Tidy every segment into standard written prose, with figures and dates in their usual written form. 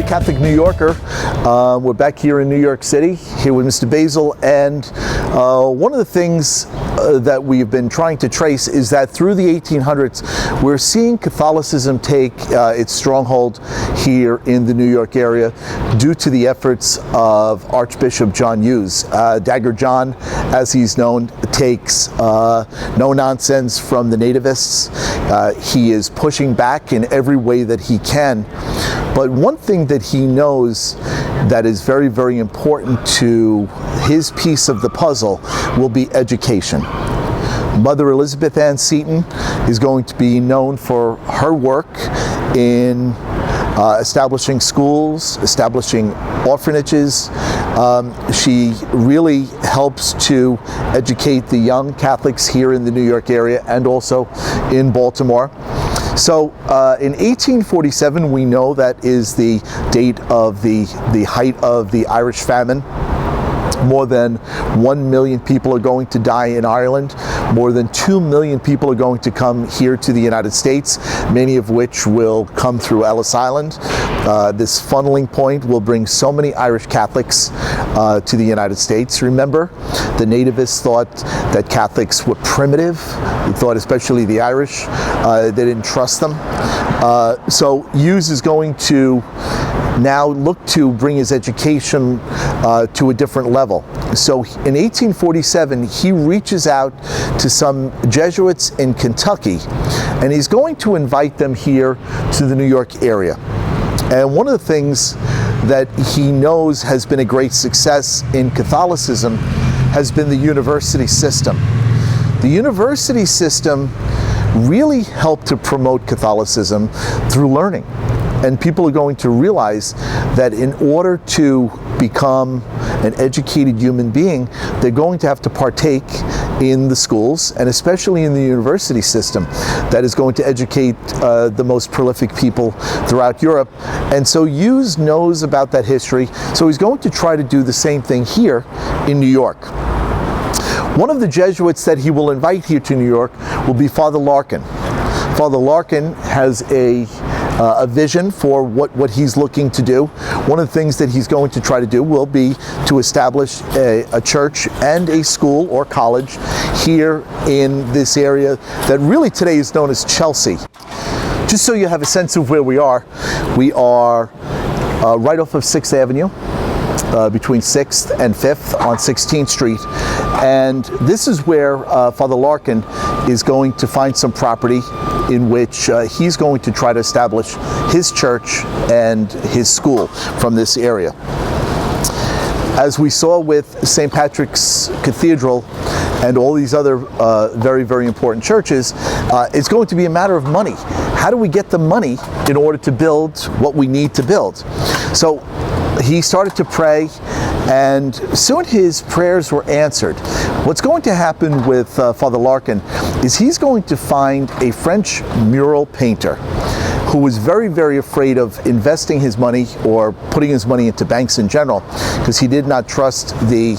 Catholic New Yorker. We're back here in New York City, here with Mr. Basile, and one of the things that we've been trying to trace is that through the 1800s, we're seeing Catholicism take its stronghold here in the New York area due to the efforts of Archbishop John Hughes. Dagger John, as he's known, takes no nonsense from the nativists. He is pushing back in every way that he can. But one thing that he knows that is very, very important to his piece of the puzzle will be education. Mother Elizabeth Ann Seton is going to be known for her work in establishing schools, establishing orphanages. She really helps to educate the young Catholics here in the New York area and also in Baltimore. So in 1847, we know that is the date of the height of the Irish famine. More than 1 million people are going to die in Ireland. More than 2 million people are going to come here to the United States, many of which will come through Ellis Island. This funneling point will bring so many Irish Catholics to the United States. Remember, the nativists thought that Catholics were primitive. They thought, especially the Irish, they didn't trust them. So Hughes is going to now look to bring his education to a different level. So in 1847, he reaches out to some Jesuits in Kentucky, and he's going to invite them here to the New York area. And one of the things that he knows has been a great success in Catholicism has been the university system. The university system really helped to promote Catholicism through learning. And people are going to realize that in order to become an educated human being, they're going to have to partake in the schools, and especially in the university system that is going to educate the most prolific people throughout Europe. And so Hughes knows about that history, so he's going to try to do the same thing here in New York. One of the Jesuits that he will invite here to New York will be Father Larkin. Father Larkin has a vision for what he's looking to do. One of the things that he's going to try to do will be to establish a church and a school or college here in this area that really today is known as Chelsea. Just so you have a sense of where we are right off of 6th Avenue. Between 6th and 5th on 16th Street. And this is where Father Larkin is going to find some property in which he's going to try to establish his church and his school from this area. As we saw with St. Patrick's Cathedral and all these other very, very important churches, it's going to be a matter of money. How do we get the money in order to build what we need to build? So he started to pray, and soon his prayers were answered. What's going to happen with Father Larkin is he's going to find a French mural painter who was very, very afraid of investing his money or putting his money into banks in general, because he did not trust the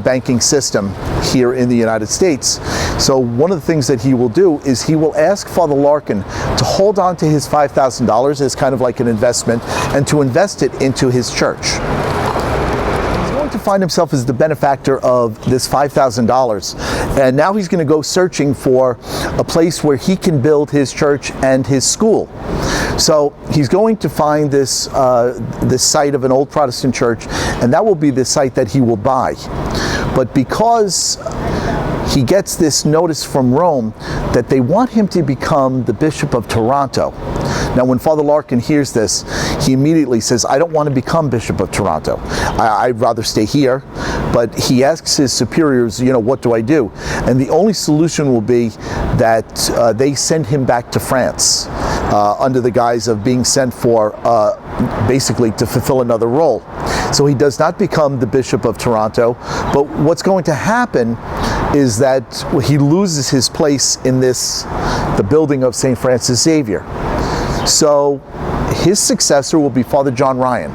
banking system here in the United States. So one of the things that he will do is he will ask Father Larkin to hold on to his $5,000 as kind of like an investment and to invest it into his church. He's going to find himself as the benefactor of this $5,000, and now he's going to go searching for a place where he can build his church and his school. So he's going to find this site of an old Protestant church, and that will be the site that he will buy. But because he gets this notice from Rome that they want him to become the Bishop of Toronto. Now, when Father Larkin hears this, he immediately says, I don't want to become Bishop of Toronto. I'd rather stay here. But he asks his superiors, what do I do? And the only solution will be that they send him back to France under the guise of being sent for basically to fulfill another role. So he does not become the Bishop of Toronto, but what's going to happen is that he loses his place in the building of St. Francis Xavier. So his successor will be Father John Ryan.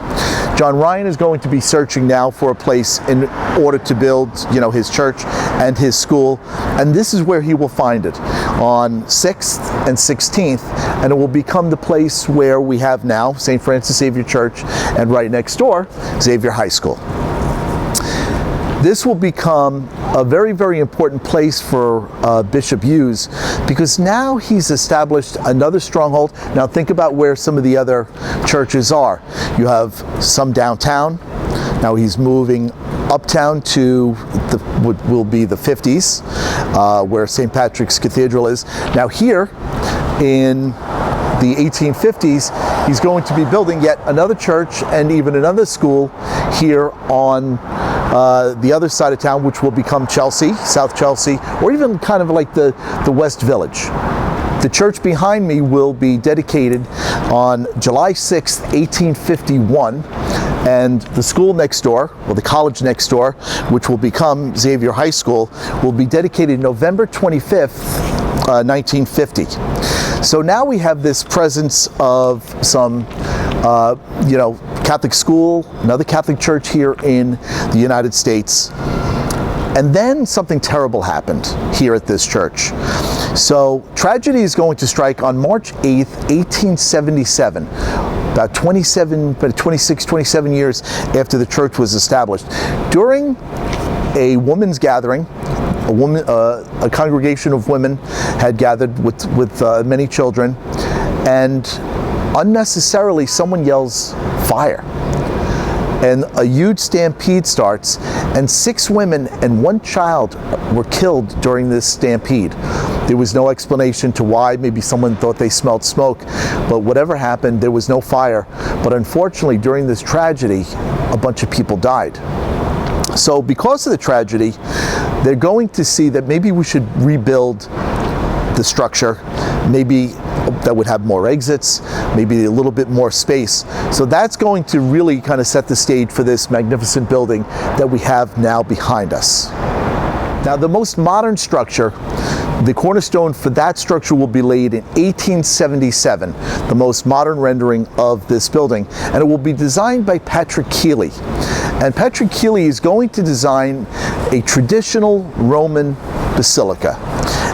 John Ryan is going to be searching now for a place in order to build, his church and his school, and this is where he will find it, on 6th and 16th, and it will become the place where we have now St. Francis Xavier Church, and right next door, Xavier High School. This will become a very, very important place for Bishop Hughes, because now he's established another stronghold. Now think about where some of the other churches are. You have some downtown. Now he's moving uptown to what will be the 50s, where St. Patrick's Cathedral is. Now here in the 1850s, he's going to be building yet another church and even another school here on the other side of town, which will become Chelsea, South Chelsea, or even kind of like the West Village. The church behind me will be dedicated on July 6th, 1851, and the school next door, or the college next door, which will become Xavier High School, will be dedicated November 25th, 1950. So now we have this presence of some, Catholic school, another Catholic church here in the United States. And then something terrible happened here at this church. So tragedy is going to strike on March 8th, 1877, about 27 years after the church was established. During a women's gathering, a congregation of women had gathered with many children, and unnecessarily someone yells fire, and a huge stampede starts, and 6 women and 1 child were killed during this stampede. There was no explanation to why. Maybe someone thought they smelled smoke, but whatever happened, there was no fire. But unfortunately, during this tragedy, a bunch of people died. So because of the tragedy, they're going to see that maybe we should rebuild the structure, maybe that would have more exits, maybe a little bit more space. So that's going to really kind of set the stage for this magnificent building that we have now behind us. Now, the most modern structure, the cornerstone for that structure will be laid in 1877, the most modern rendering of this building, and it will be designed by Patrick Keeley. And Patrick Keeley is going to design a traditional Roman basilica.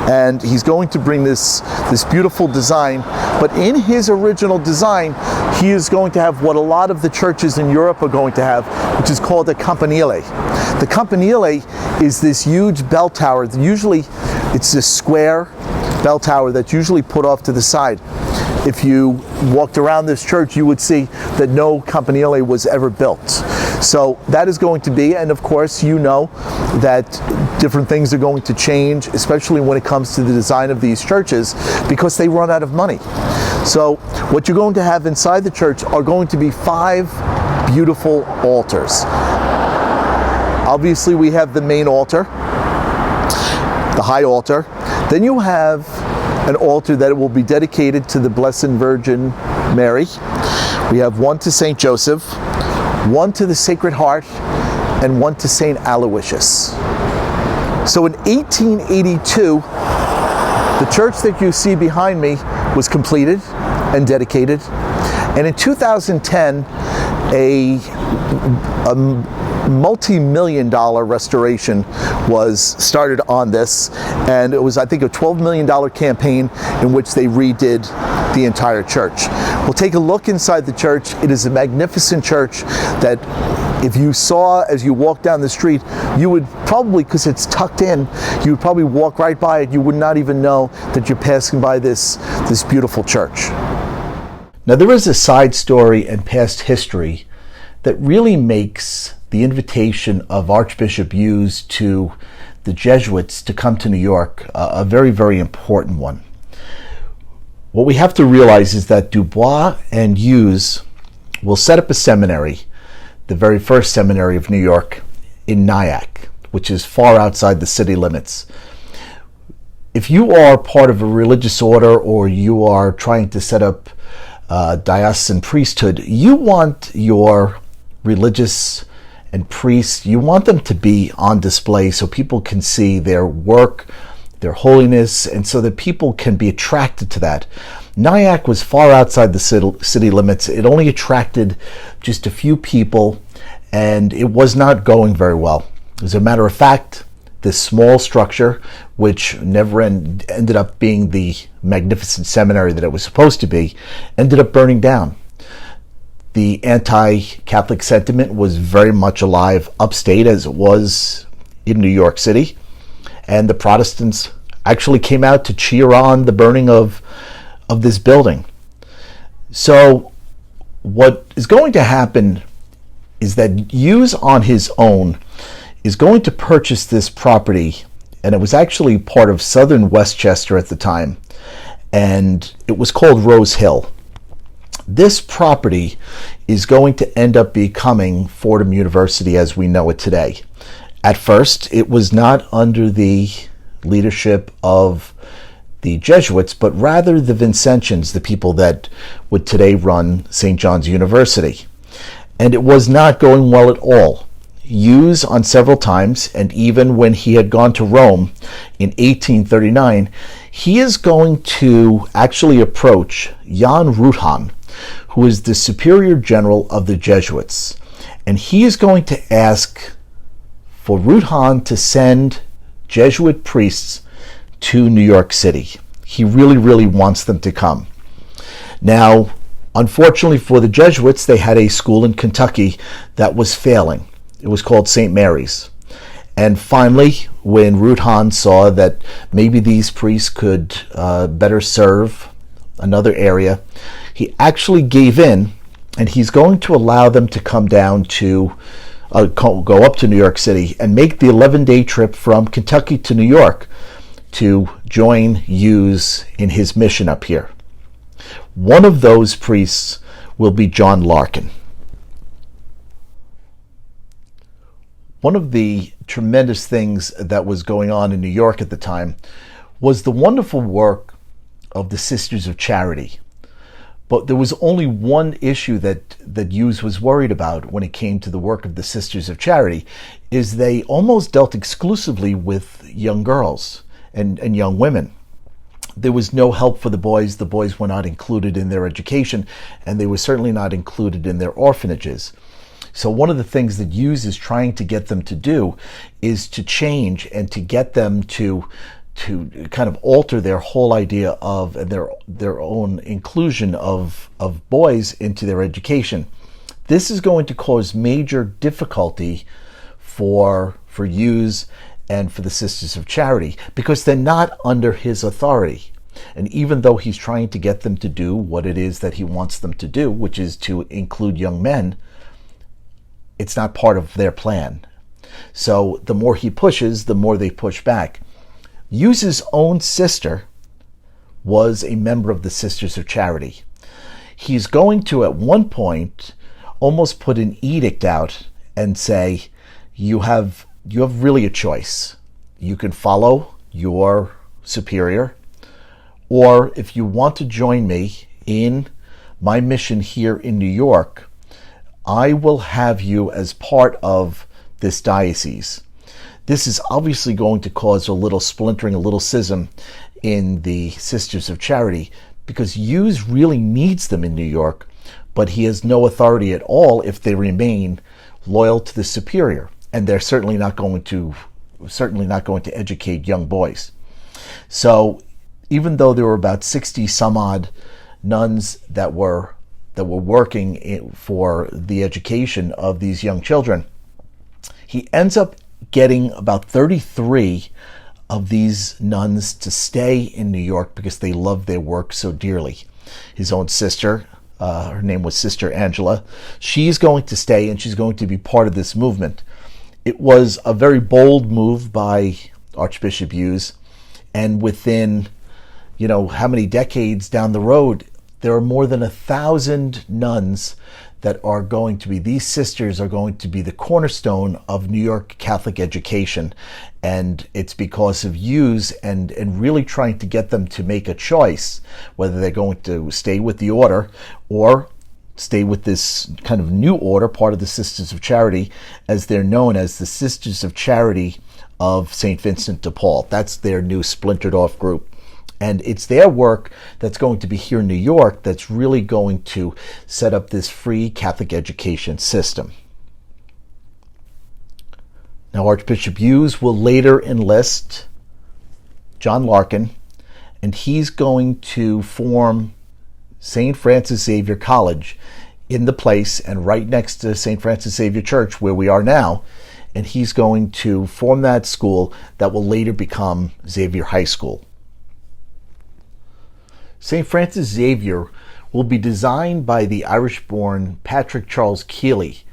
And he's going to bring this beautiful design, but in his original design, he is going to have what a lot of the churches in Europe are going to have, which is called a campanile. The campanile is this huge bell tower. Usually, it's this square bell tower that's usually put off to the side. If you walked around this church, you would see that no campanile was ever built. So that is going to be, and of course you know that different things are going to change, especially when it comes to the design of these churches, because they run out of money. So what you're going to have inside the church are going to be 5 beautiful altars. Obviously we have the main altar, the high altar. Then you have an altar that will be dedicated to the Blessed Virgin Mary. We have one to St. Joseph, one to the Sacred Heart, and one to St. Aloysius. So in 1882, the church that you see behind me was completed and dedicated. And in 2010, a multi-million-dollar restoration was started on this, and it was, I think, a $12 million campaign in which they redid the entire church. We'll take a look inside the church. It is a magnificent church that if you saw as you walk down the street, you would probably, because it's tucked in, you would probably walk right by it. You would not even know that you're passing by this beautiful church. Now, there is a side story and past history that really makes the invitation of Archbishop Hughes to the Jesuits to come to New York a very, very important one. What we have to realize is that Dubois and Hughes will set up a seminary, the very first seminary of New York, in Nyack, which is far outside the city limits. If you are part of a religious order or you are trying to set up diocesan priesthood, you want your religious and priests, you want them to be on display so people can see their work, their holiness, and so that people can be attracted to that. Nyack was far outside the city limits. It only attracted just a few people, and it was not going very well. As a matter of fact, this small structure, which never ended up being the magnificent seminary that it was supposed to be, ended up burning down. The anti-Catholic sentiment was very much alive upstate as it was in New York City, and the Protestants actually came out to cheer on the burning of this building. So what is going to happen is that Hughes on his own is going to purchase this property, and it was actually part of southern Westchester at the time, and it was called Rose Hill. This property is going to end up becoming Fordham University as we know it today. At first, it was not under the leadership of the Jesuits, but rather the Vincentians, the people that would today run St. John's University. And it was not going well at all. Hughes on several times, and even when he had gone to Rome in 1839, he is going to actually approach Jan Ruthan, who is the superior general of the Jesuits. And he is going to ask for Ruthan to send Jesuit priests to New York City. He really, really wants them to come. Now, unfortunately for the Jesuits, they had a school in Kentucky that was failing. It was called St. Mary's. And finally, when Ruthan saw that maybe these priests could better serve another area, he actually gave in, and he's going to allow them to come down to go up to New York City and make the 11-day trip from Kentucky to New York to join Hughes in his mission up here. One of those priests will be John Larkin. One of the tremendous things that was going on in New York at the time was the wonderful work of the Sisters of Charity. But there was only one issue that Hughes was worried about when it came to the work of the Sisters of Charity, is they almost dealt exclusively with young girls and young women. There was no help for the boys. The boys were not included in their education, and they were certainly not included in their orphanages. So one of the things that Hughes is trying to get them to do is to change and to get them to kind of alter their whole idea of their own inclusion of boys into their education. This is going to cause major difficulty for Hughes and for the Sisters of Charity, because they're not under his authority. And even though he's trying to get them to do what it is that he wants them to do, which is to include young men, it's not part of their plan. So the more he pushes, the more they push back. Hughes's own sister was a member of the Sisters of Charity. He's going to, at one point, almost put an edict out and say, you have really a choice. You can follow your superior, or if you want to join me in my mission here in New York, I will have you as part of this diocese. This is obviously going to cause a little splintering, a little schism in the Sisters of Charity, because Hughes really needs them in New York, but he has no authority at all if they remain loyal to the superior, and they're certainly not going to educate young boys. So even though there were about 60 some odd nuns that were working for the education of these young children, he ends up getting about 33 of these nuns to stay in New York because they loved their work so dearly. His own sister, her name was Sister Angela, she's going to stay and she's going to be part of this movement. It was a very bold move by Archbishop Hughes, and within, how many decades down the road, there are more than 1,000 nuns that are going to be, these sisters are going to be the cornerstone of New York Catholic education. And it's because of Hughes and really trying to get them to make a choice, whether they're going to stay with the order or stay with this kind of new order, part of the Sisters of Charity, as they're known as the Sisters of Charity of St. Vincent de Paul. That's their new splintered off group. And it's their work that's going to be here in New York that's really going to set up this free Catholic education system. Now, Archbishop Hughes will later enlist John Larkin, and he's going to form St. Francis Xavier College in the place and right next to St. Francis Xavier Church, where we are now. And he's going to form that school that will later become Xavier High School. St. Francis Xavier will be designed by the Irish-born Patrick Charles Keeley,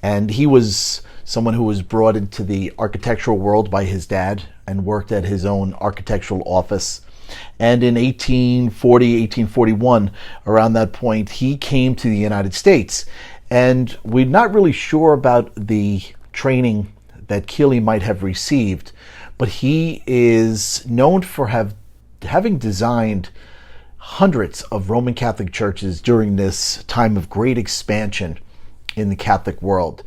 and he was someone who was brought into the architectural world by his dad and worked at his own architectural office. And in 1840, 1841, around that point, he came to the United States. And we're not really sure about the training that Keeley might have received, but he is known for having designed hundreds of Roman Catholic churches during this time of great expansion in the Catholic world.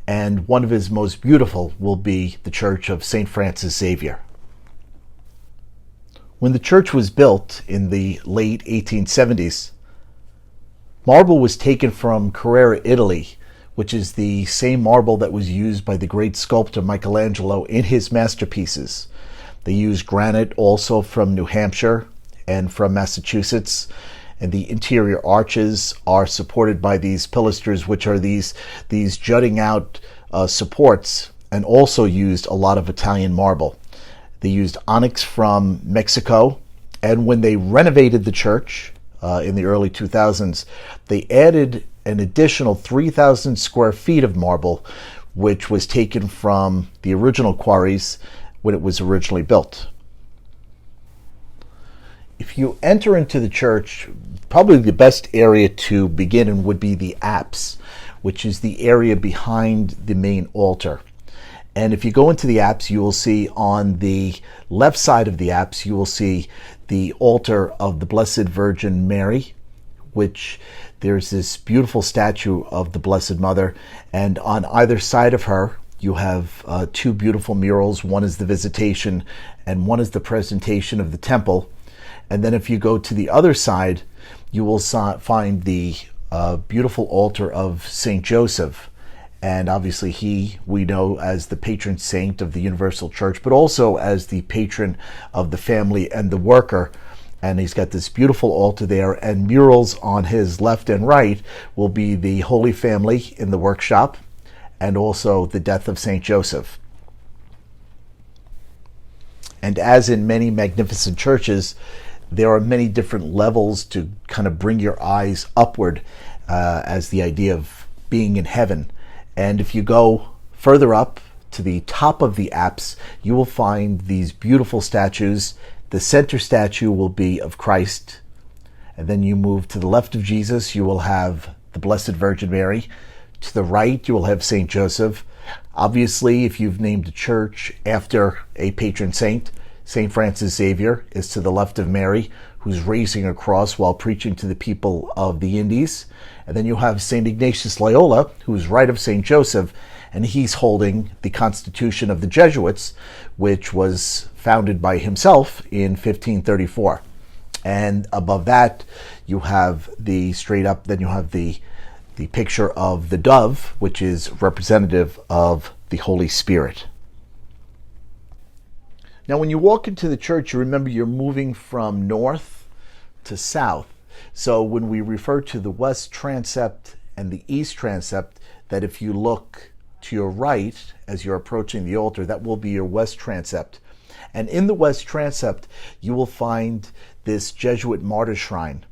And one of his most beautiful will be the Church of St. Francis Xavier. When the church was built in the late 1870s, marble was taken from Carrara, Italy, which is the same marble that was used by the great sculptor Michelangelo in his masterpieces. They used granite also from New Hampshire and from Massachusetts, and the interior arches are supported by these pilasters, which are these jutting out supports, and also used a lot of Italian marble. They used onyx from Mexico, and when they renovated the church in the early 2000s, they added an additional 3,000 square feet of marble, which was taken from the original quarries when it was originally built. If you enter into the church, probably the best area to begin in would be the apse, which is the area behind the main altar. And if you go into the apse, you will see on the left side of the apse, you will see the altar of the Blessed Virgin Mary, which there's this beautiful statue of the Blessed Mother. And on either side of her, you have two beautiful murals. One is the Visitation and one is the Presentation of the Temple. And then if you go to the other side, you will find the beautiful altar of St. Joseph. And obviously we know as the patron saint of the Universal Church, but also as the patron of the family and the worker. And he's got this beautiful altar there, and murals on his left and right will be the Holy Family in the workshop and also the death of St. Joseph. And as in many magnificent churches, there are many different levels to kind of bring your eyes upward as the idea of being in heaven. And if you go further up to the top of the apse, you will find these beautiful statues. The center statue will be of Christ. And then you move to the left of Jesus, you will have the Blessed Virgin Mary. To the right, you will have St. Joseph. Obviously, if you've named a church after a patron saint, St. Francis Xavier is to the left of Mary, who's raising a cross while preaching to the people of the Indies. And then you have St. Ignatius Loyola, who's right of St. Joseph, and he's holding the Constitution of the Jesuits, which was founded by himself in 1534. And above that, you have the straight up, then you have the picture of the dove, which is representative of the Holy Spirit. Now, when you walk into the church, you remember you're moving from north to south. So when we refer to the west transept and the east transept, that if you look to your right as you're approaching the altar, that will be your west transept. And in the west transept, you will find this Jesuit martyr shrine.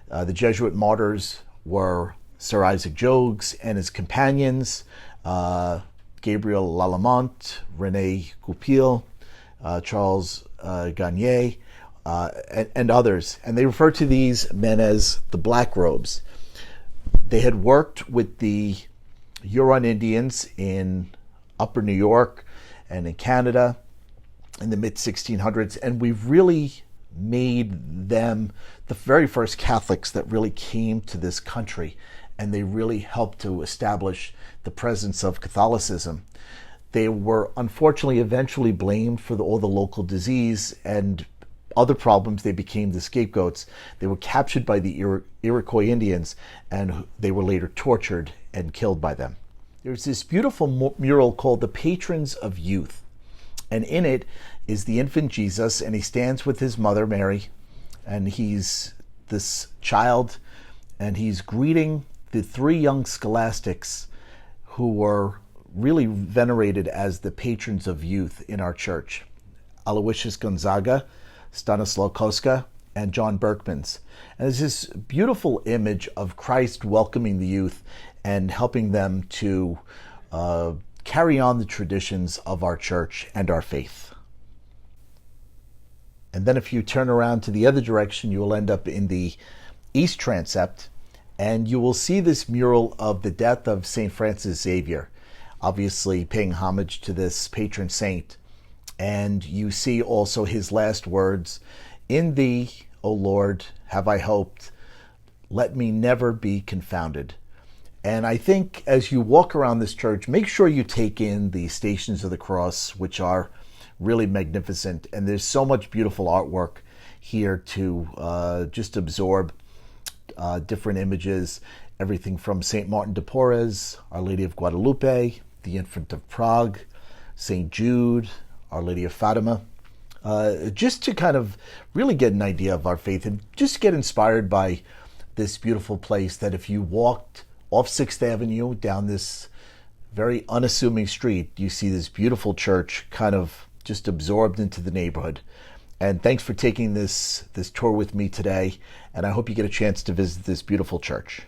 The Jesuit martyrs were Sir Isaac Jogues and his companions, Gabriel Lalemant, René Goupil, Charles Garnier, and others. And they refer to these men as the Black Robes. They had worked with the Huron Indians in Upper New York and in Canada in the mid-1600s, and we've really made them the very first Catholics that really came to this country, and they really helped to establish the presence of Catholicism. They were unfortunately eventually blamed for all the local disease, and other problems, they became the scapegoats. They were captured by the Iroquois Indians, and they were later tortured and killed by them. There's this beautiful mural called The Patrons of Youth, and in it is the infant Jesus, and he stands with his mother, Mary, and he's this child, and he's greeting the three young scholastics who were really venerated as the patrons of youth in our church: Aloysius Gonzaga, Stanislaw Kostka, and John Berkmans. And it's this beautiful image of Christ welcoming the youth and helping them to carry on the traditions of our church and our faith. And then if you turn around to the other direction, you will end up in the east transept, and you will see this mural of the death of St. Francis Xavier, obviously paying homage to this patron saint. And you see also his last words: "In thee, O Lord, have I hoped. Let me never be confounded." And I think as you walk around this church, make sure you take in the Stations of the Cross, which are really magnificent. And there's so much beautiful artwork here to just absorb different images, everything from St. Martin de Porres, Our Lady of Guadalupe, the Infant of Prague, St. Jude, Our Lady of Fatima, just to kind of really get an idea of our faith and just get inspired by this beautiful place that if you walked off 6th Avenue down this very unassuming street, you see this beautiful church kind of just absorbed into the neighborhood. And thanks for taking this tour with me today, and I hope you get a chance to visit this beautiful church.